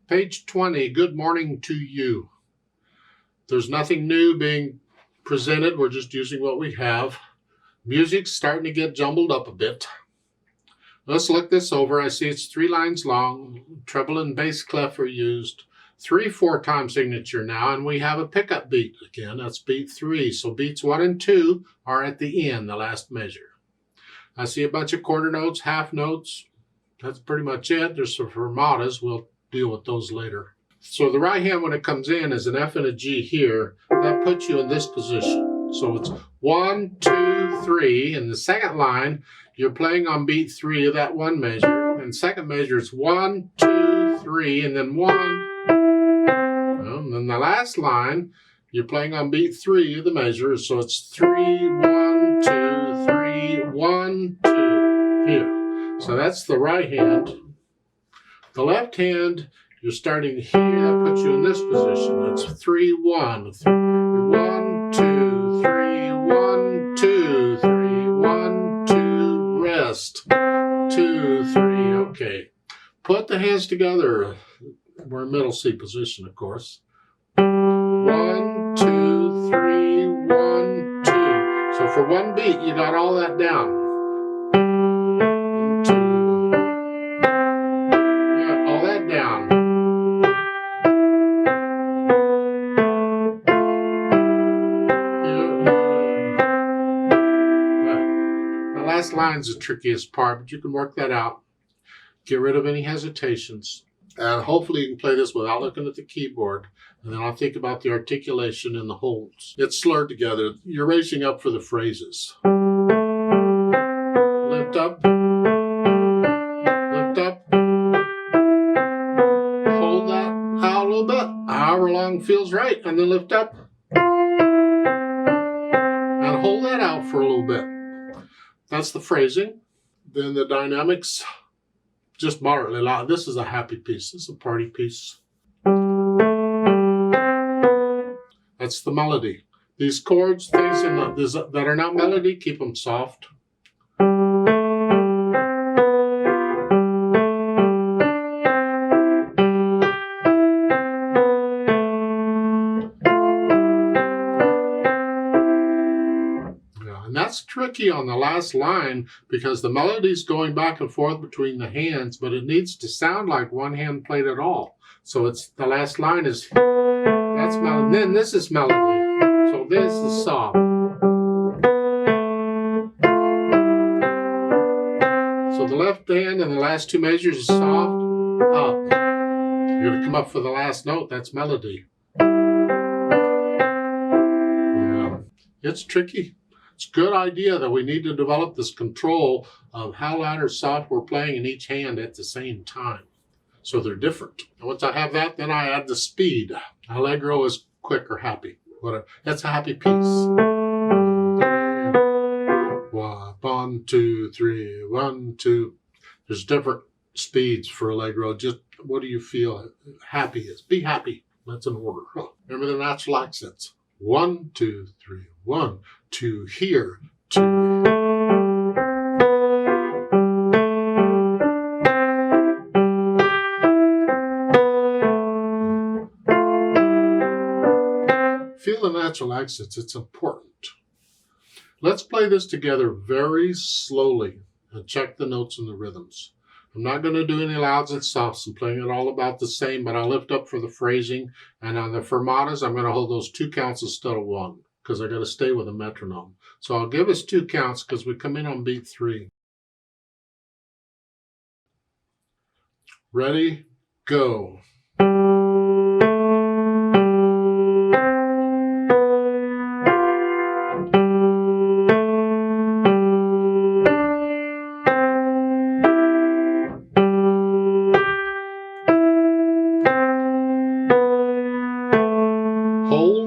Page 20, good morning to you. There's nothing new being presented. We're just using what we have. Music's starting to get jumbled up a bit. Let's look this over. I see it's 3 lines long. Treble and bass clef are used. 3/4 time signature now, and we have a pickup beat again. That's beat 3. So beats 1 and 2 are at the end, the last measure. I see a bunch of quarter notes, half notes. That's pretty much it. There's some fermatas. We'll deal with those later. So the right hand, when it comes in, is an F and a G here. That puts you in this position. So it's 1, 2, 3. In the second line, you're playing on beat 3 of that one measure. And second measure is 1, 2, 3, and then 1. And then the last line, you're playing on beat 3 of the measure. So it's 3, 1, 2, 3, 1, 2 here. So that's the right hand. The left hand, you're starting here. That puts you in this position. It's 3, 1. 1, 2, 3, 1, 2, 3, 1, 2, rest. 2, 3. Okay. Put the hands together. We're in middle C position, of course. 1, 2, 3, 1, 2. So for one beat, you got all that down. Down. The last line's the trickiest part, but you can work that out. Get rid of any hesitations. And hopefully you can play this without looking at the keyboard. And then I'll think about the articulation and the holds. It's slurred together. You're racing up for the phrases. Lift up. Lift up. However long feels right, and then lift up and hold that out for a little bit. That's the phrasing. Then the dynamics, just moderately loud. This is a happy piece. This is a party piece. That's the melody. These chords, things that are not melody, keep them soft. That's tricky on the last line because the melody's going back and forth between the hands, but it needs to sound like one hand played it all. So it's the last line is that's melody. Then this is melody. So this is soft. So the left hand and the last 2 measures is soft, up. You're going to come up for the last note. That's melody. Yeah. It's tricky. It's a good idea that we need to develop this control of how loud or soft we're playing in each hand at the same time. So they're different. And once I have that, then I add the speed. Allegro is quick or happy. Whatever. That's a happy piece. 1, 2, 3, 1, 2. There's different speeds for Allegro. Just what do you feel happy is? Be happy. That's an order. Remember the natural accents. 1, 2, 3, 1, 2, here, 2. Feel the natural accents, it's important. Let's play this together very slowly and check the notes and the rhythms. I'm not going to do any louds and softs. I'm playing it all about the same, but I'll lift up for the phrasing. And on the fermatas, I'm going to hold those 2 counts instead of 1 because I got to stay with a metronome. So I'll give us 2 counts because we come in on beat 3. Ready, go. Hold.